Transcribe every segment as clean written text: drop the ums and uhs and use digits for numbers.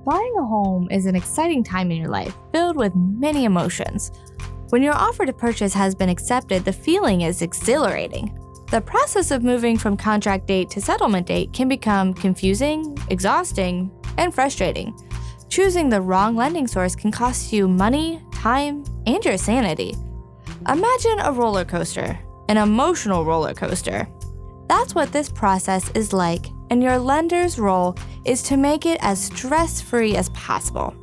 Buying a home is an exciting time in your life, filled with many emotions. When your offer to purchase has been accepted, the feeling is exhilarating. The process of moving from contract date to settlement date can become confusing, exhausting, and frustrating. Choosing the wrong lending source can cost you money, time, and your sanity. Imagine a roller coaster, an emotional roller coaster. That's what this process is like, and your lender's role is to make it as stress-free as possible.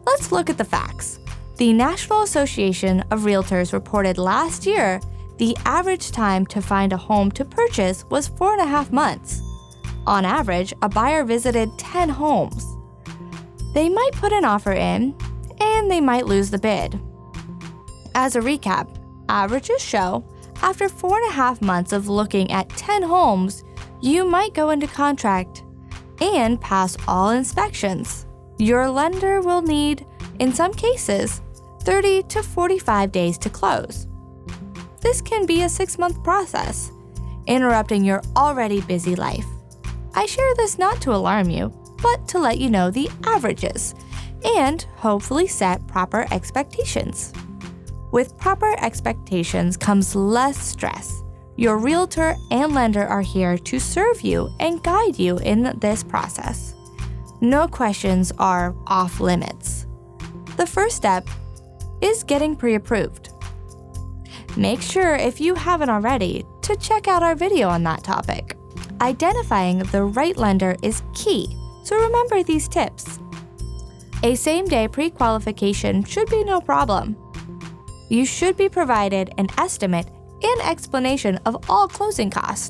Let's look at the facts. The National Association of Realtors reported last year the average time to find a home to purchase was 4.5 months. On average, a buyer visited 10 homes. They might put an offer in, and they might lose the bid. As a recap, averages show after 4.5 months of looking at 10 homes, you might go into contract and pass all inspections. Your lender will need, in some cases, 30 to 45 days to close. This can be a 6-month process, interrupting your already busy life. I share this not to alarm you, but to let you know the averages and hopefully set proper expectations. With proper expectations comes less stress. Your realtor and lender are here to serve you and guide you in this process. No questions are off limits. The first step is getting pre-approved. Make sure, if you haven't already, to check out our video on that topic. Identifying the right lender is key, so remember these tips. A same-day pre-qualification should be no problem. You should be provided an estimate and explanation of all closing costs.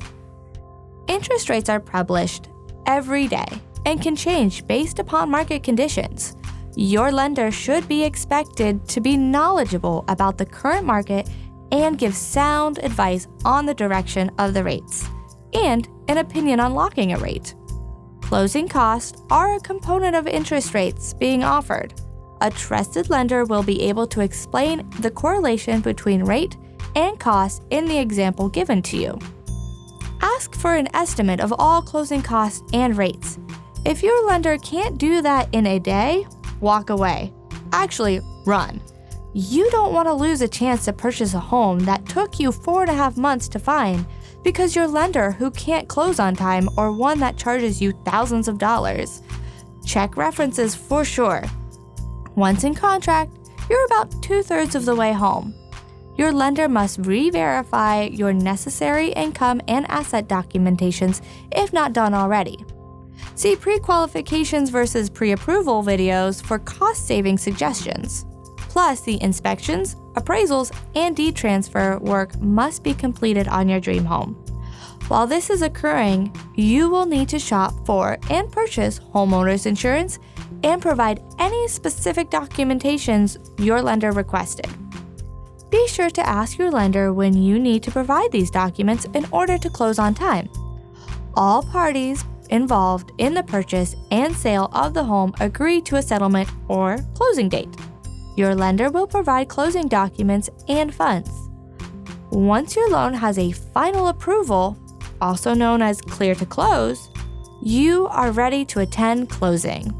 Interest rates are published every day and can change based upon market conditions. Your lender should be expected to be knowledgeable about the current market and give sound advice on the direction of the rates and an opinion on locking a rate. Closing costs are a component of interest rates being offered. A trusted lender will be able to explain the correlation between rate and cost in the example given to you. Ask for an estimate of all closing costs and rates. If your lender can't do that in a day, walk away. Actually, run. You don't want to lose a chance to purchase a home that took you 4.5 months to find because your lender who can't close on time or one that charges you thousands of dollars. Check references for sure. Once in contract, you're about 2/3 of the way home. Your lender must re-verify your necessary income and asset documentations if not done already. See pre-qualifications versus pre-approval videos for cost-saving suggestions. Plus, the inspections, appraisals, and deed transfer work must be completed on your dream home. While this is occurring, you will need to shop for and purchase homeowners insurance and provide any specific documentations your lender requested. Be sure to ask your lender when you need to provide these documents in order to close on time. All parties involved in the purchase and sale of the home agree to a settlement or closing date. Your lender will provide closing documents and funds. Once your loan has a final approval, also known as clear to close, you are ready to attend closing.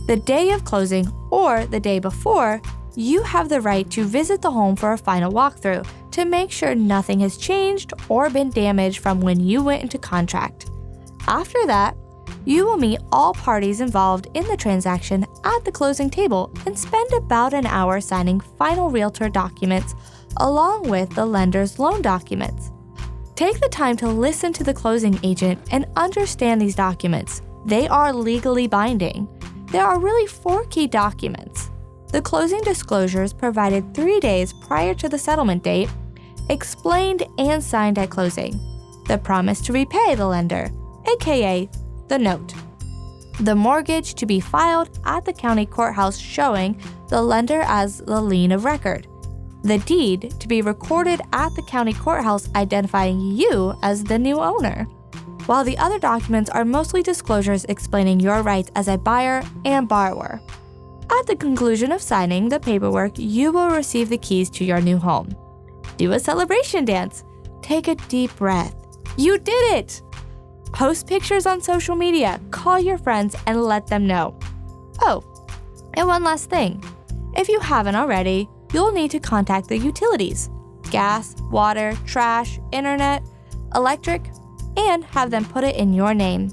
The day of closing or the day before, you have the right to visit the home for a final walkthrough to make sure nothing has changed or been damaged from when you went into contract. After that, you will meet all parties involved in the transaction at the closing table and spend about an hour signing final realtor documents along with the lender's loan documents. Take the time to listen to the closing agent and understand these documents. They are legally binding. There are really 4 key documents. The closing disclosures provided 3 days prior to the settlement date, explained and signed at closing. The promise to repay the lender, aka the note. The mortgage to be filed at the county courthouse showing the lender as the lien of record. The deed to be recorded at the county courthouse identifying you as the new owner. While the other documents are mostly disclosures explaining your rights as a buyer and borrower. At the conclusion of signing the paperwork, you will receive the keys to your new home. Do a celebration dance. Take a deep breath. You did it! Post pictures on social media, call your friends, and let them know. Oh, and one last thing. If you haven't already, you'll need to contact the utilities: gas, water, trash, internet, electric, and have them put it in your name.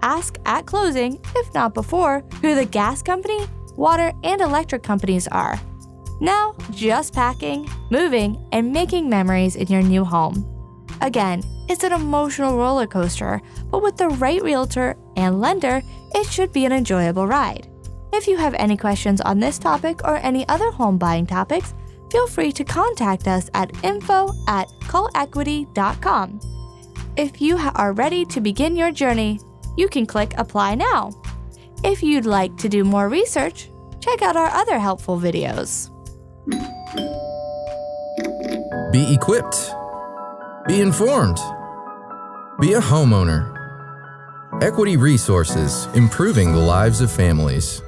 Ask at closing, if not before, who the gas company, water, and electric companies are. Now, just packing, moving, and making memories in your new home. Again, it's an emotional roller coaster, but with the right realtor and lender, it should be an enjoyable ride. If you have any questions on this topic or any other home buying topics, feel free to contact us at info@colequity.com. If you are ready to begin your journey, you can click Apply Now. If you'd like to do more research, check out our other helpful videos. Be equipped. Be informed. Be a homeowner. Equity Resources, improving the lives of families.